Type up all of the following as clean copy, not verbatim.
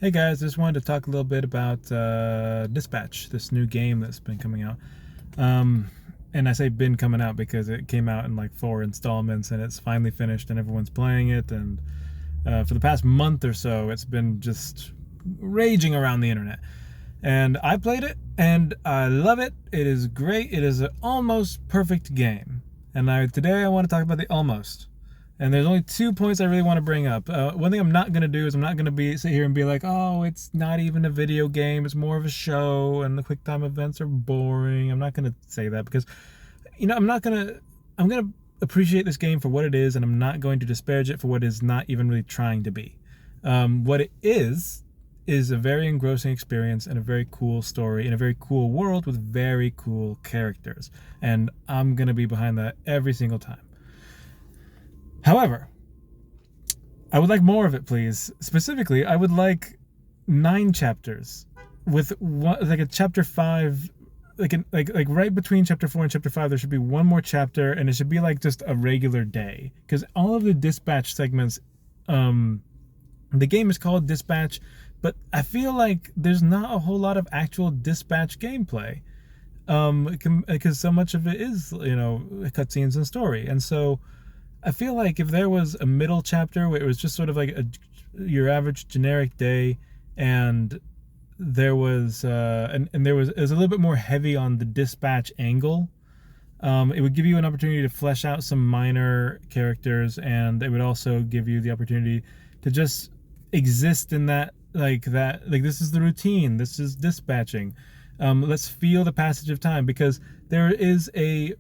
Hey guys, just wanted to talk a little bit about Dispatch, this new game that's been coming out. And I say been coming out because it came out in like 4 installments and it's finally finished and everyone's playing it. And for the past month or so, it's been just raging around the internet. And I played it and I love it. It is great. It is an almost perfect game. And today I want to talk about the almost. And there's only 2 points I really want to bring up. One thing I'm not going to do is I'm not going to sit here and be like, oh, it's not even a video game. It's more of a show and the QuickTime events are boring. I'm not going to say that because, I'm going to appreciate this game for what it is, and I'm not going to disparage it for what it is not even really trying to be. What it is a very engrossing experience and a very cool story in a very cool world with very cool characters. And I'm going to be behind that every single time. However, I would like more of it, please. Specifically, I would like 9 chapters with one, like a chapter 5, like right between chapter 4 and chapter 5. There should be one more chapter, and it should be like just a regular day. Because all of the dispatch segments, the game is called Dispatch, but I feel like there's not a whole lot of actual dispatch gameplay. Because so much of it is, cutscenes and story, and so I feel like if there was a middle chapter where it was just sort of like your average generic day, and there was it was a little bit more heavy on the dispatch angle, it would give you an opportunity to flesh out some minor characters, and it would also give you the opportunity to just exist in that this is the routine, this is dispatching. Let's feel the passage of time, because there is a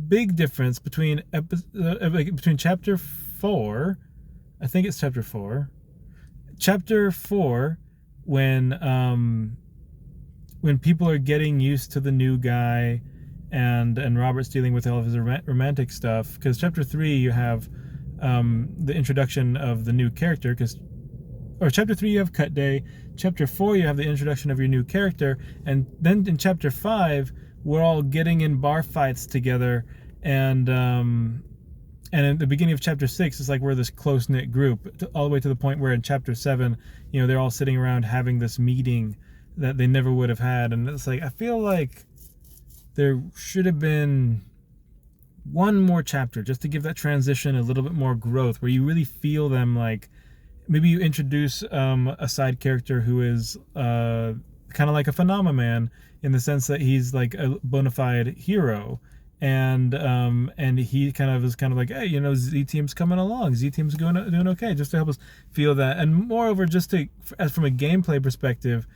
big difference between chapter 4, I think it's chapter 4, when people are getting used to the new guy, and Robert's dealing with all of his romantic stuff, because chapter 3 you have the introduction of the new character, chapter 3 you have cut day, chapter 4 you have the introduction of your new character, and then in chapter 5 we're all getting in bar fights together, and at the beginning of chapter 6 it's like we're this close-knit group, all the way to the point where in chapter 7 they're all sitting around having this meeting that they never would have had. And it's like, I feel like there should have been one more chapter just to give that transition a little bit more growth, where you really feel them. Like maybe you introduce a side character who is kind of like a Phenomenon, in the sense that he's like a bona fide hero, and he kind of is like, hey, Z Team's coming along, Z Team's doing okay, just to help us feel that. And moreover, just to, as from a gameplay perspective,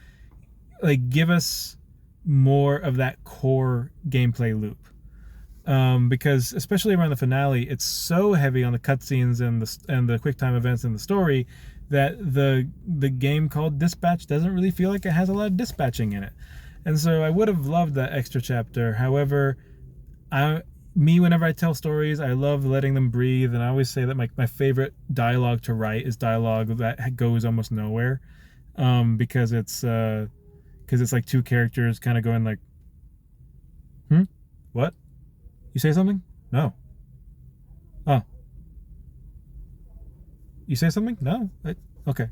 like give us more of that core gameplay loop, because especially around the finale, it's so heavy on the cutscenes and the QuickTime events and the story, that the game called Dispatch doesn't really feel like it has a lot of dispatching in it. And so I would have loved that extra chapter. However, whenever I tell stories, I love letting them breathe, and I always say that my favorite dialogue to write is dialogue that goes almost nowhere, because it's like 2 characters kind of going like, what? You say something? No. Oh. You say something? No. Okay.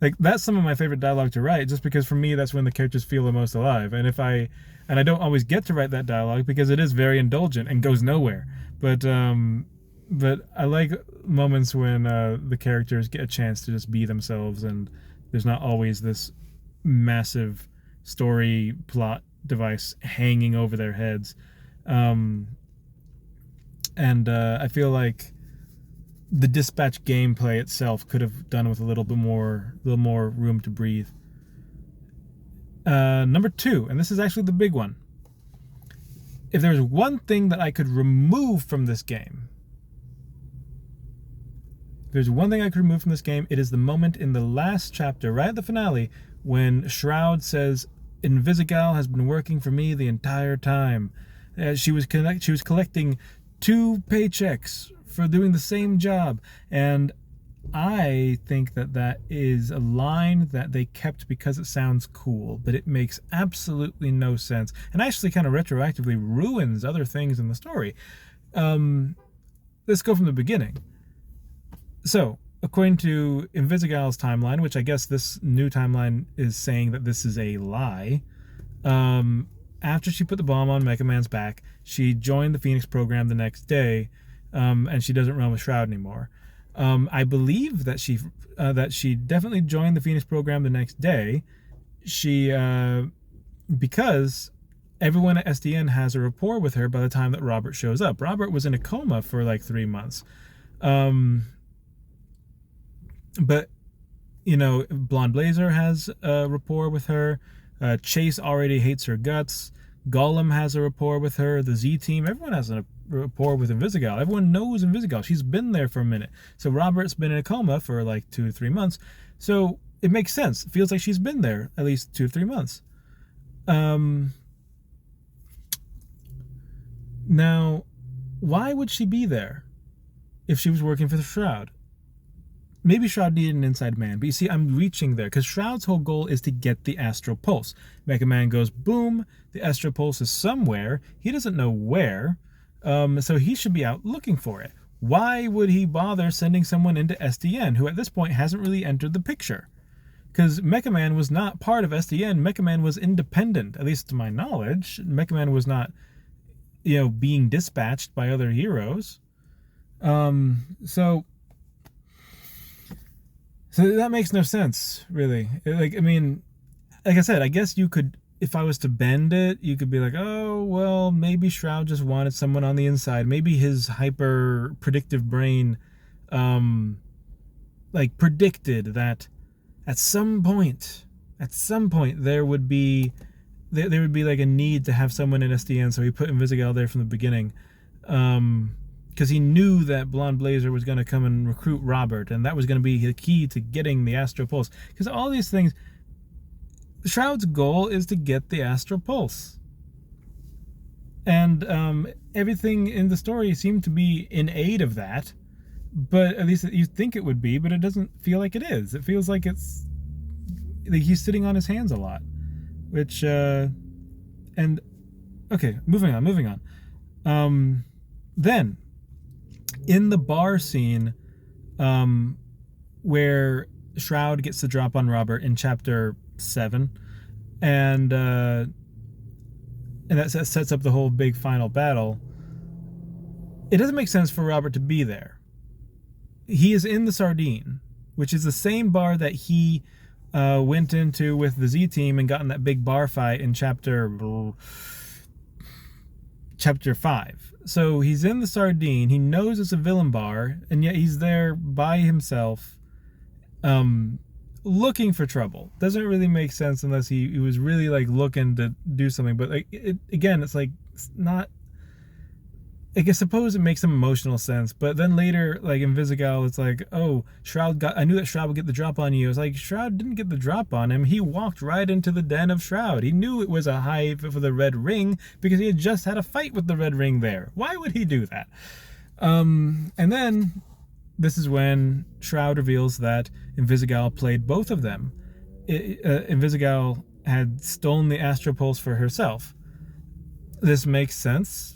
Like, that's some of my favorite dialogue to write, just because for me that's when the characters feel the most alive. And I don't always get to write that dialogue because it is very indulgent and goes nowhere. But I like moments when the characters get a chance to just be themselves, and there's not always this massive story plot device hanging over their heads. I feel like the dispatch gameplay itself could have done with a little more room to breathe. Number 2, and this is actually the big one. If there's one thing that I could remove from this game, it is the moment in the last chapter, right at the finale, when Shroud says, Invisigal has been working for me the entire time. She was collecting 2 paychecks for doing the same job. And I think that is a line that they kept because it sounds cool, but it makes absolutely no sense, and actually kind of retroactively ruins other things in the story. Let's go from the beginning. So according to Invisigal's timeline, which I guess this new timeline is saying that this is a lie, after she put the bomb on Mega Man's back, she joined the Phoenix program the next day, and she doesn't run with Shroud anymore. I believe that she definitely joined the Phoenix program the next day. She because everyone at SDN has a rapport with her by the time that Robert shows up. Robert was in a coma for like 3 months. But, you know, Blonde Blazer has a rapport with her. Chase already hates her guts. Gollum has a rapport with her. The Z Team, everyone has a rapport with Invisigal. Everyone knows Invisigal. She's been there for a minute. So Robert's been in a coma for like 2 to 3 months. So it makes sense. It feels like she's been there at least 2 to 3 months. Now, why would she be there if she was working for the Shroud? Maybe Shroud needed an inside man, but you see, I'm reaching there because Shroud's whole goal is to get the Astral Pulse. Mega Man goes boom, the Astral Pulse is somewhere. He doesn't know where, so he should be out looking for it. Why would he bother sending someone into SDN who at this point hasn't really entered the picture? Because Mega Man was not part of SDN. Mega Man was independent, at least to my knowledge. Mega Man was not, you know, being dispatched by other heroes. So that makes no sense, really. Like, I mean, like I said, I guess you could, if I was to bend it, you could be like, oh, well, maybe Shroud just wanted someone on the inside. Maybe his hyper predictive brain, like, predicted that at some point, there would be like a need to have someone in SDN, so he put Invisigal there from the beginning. Because he knew that Blonde Blazer was going to come and recruit Robert, and that was going to be the key to getting the Astral Pulse. Because all these things, Shroud's goal is to get the Astral Pulse. And everything in the story seemed to be in aid of that, but at least you think it would be, but it doesn't feel like it is. It feels like it's like he's sitting on his hands a lot, which, and, okay, moving on. Then, in the bar scene, where Shroud gets the drop on Robert in chapter 7, and that sets up the whole big final battle, it doesn't make sense for Robert to be there. He is in the Sardine, which is the same bar that he went into with the Z Team and got in that big bar fight in chapter 5. So he's in the Sardine, he knows it's a villain bar, and yet he's there by himself, looking for trouble. Doesn't really make sense unless he was really like looking to do something. But like, again, it's like, it's not, I guess, suppose it makes some emotional sense, but then later, like in Invisigal, it's like, oh, I knew that Shroud would get the drop on you. It's like, Shroud didn't get the drop on him. He walked right into the den of Shroud. He knew it was a hive for the Red Ring because he had just had a fight with the Red Ring there. Why would he do that? And then this is when Shroud reveals that Invisigal played both of them. Invisigal had stolen the Astral Pulse for herself. This makes sense.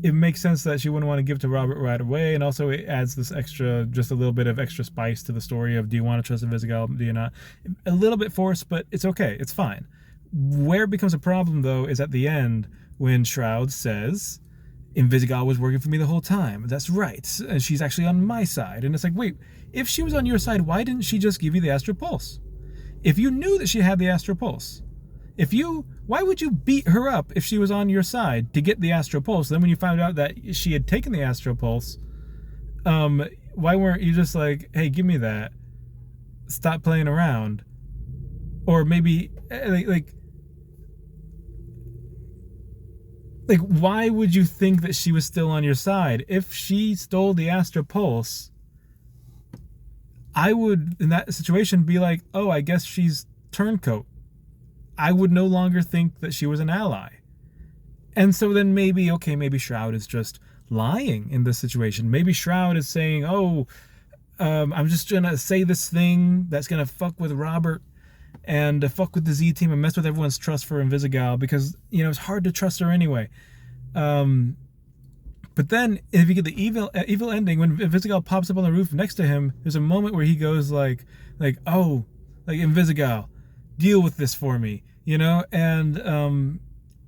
It makes sense that she wouldn't want to give to Robert right away, and also it adds this extra, just a little bit of extra spice to the story of, do you want to trust Invisigal, do you not? A little bit forced, but it's okay, it's fine. Where it becomes a problem, though, is at the end, when Shroud says, Invisigal was working for me the whole time. That's right, and she's actually on my side. And it's like, wait, if she was on your side, why didn't she just give you the Astral Pulse? If you knew that she had the Astral Pulse, why would you beat her up if she was on your side to get the Astral Pulse? Then when you found out that she had taken the Astral Pulse, why weren't you just like, hey, give me that, stop playing around? Or maybe, like why would you think that she was still on your side? If she stole the Astral Pulse, I would, in that situation, be like, oh, I guess she's turncoat. I would no longer think that she was an ally. And so then maybe Shroud is just lying in this situation. Maybe Shroud is saying, oh, I'm just going to say this thing that's going to fuck with Robert and fuck with the Z Team and mess with everyone's trust for Invisigal because, you know, it's hard to trust her anyway. But then, if you get the evil ending, when Invisigal pops up on the roof next to him, there's a moment where he goes oh, like Invisigal, deal with this for me, you know? And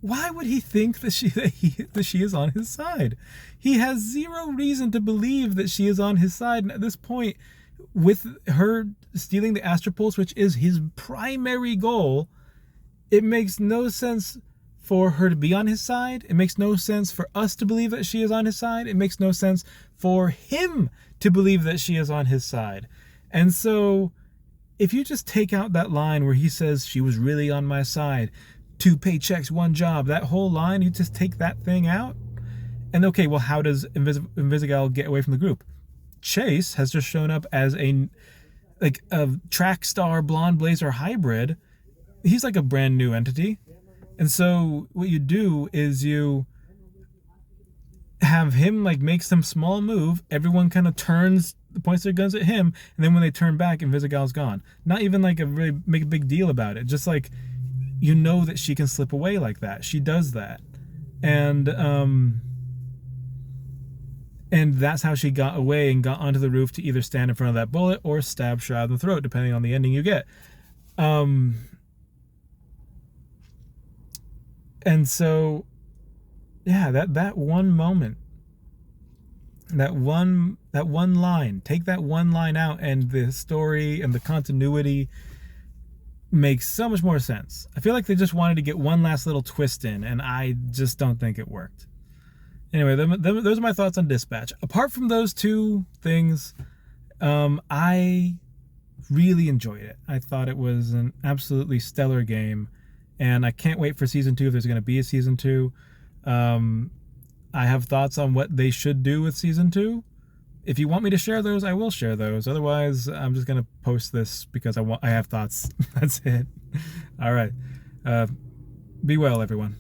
why would he think that she is on his side? He has zero reason to believe that she is on his side. And at this point, with her stealing the Astropulse, which is his primary goal, it makes no sense for her to be on his side. It makes no sense for us to believe that she is on his side. It makes no sense for him to believe that she is on his side. And so, if you just take out that line where he says she was really on my side, 2 paychecks, 1 job, that whole line, you just take that thing out. And okay, well, how does Invisigal get away from the group? Chase has just shown up as a track star blonde blazer hybrid. He's like a brand new entity. And so what you do is you have him like make some small move. Everyone kind of points their guns at him. And then when they turn back, Invisigal's gone. Not even like really make a big deal about it. Just like, you know that she can slip away like that. She does that. And that's how she got away and got onto the roof to either stand in front of that bullet or stab Shroud in the throat, depending on the ending you get. And so, yeah, that one moment, that one line, take that one line out, and the story and the continuity makes so much more sense. I feel like they just wanted to get one last little twist in, and I just don't think it worked. Anyway, those are my thoughts on Dispatch. Apart from those 2 things, I really enjoyed it. I thought it was an absolutely stellar game, and I can't wait for Season 2 if there's going to be a Season 2. I have thoughts on what they should do with Season 2. If you want me to share those, I will share those. Otherwise, I'm just going to post this because I have thoughts. That's it. All right. Be well, everyone.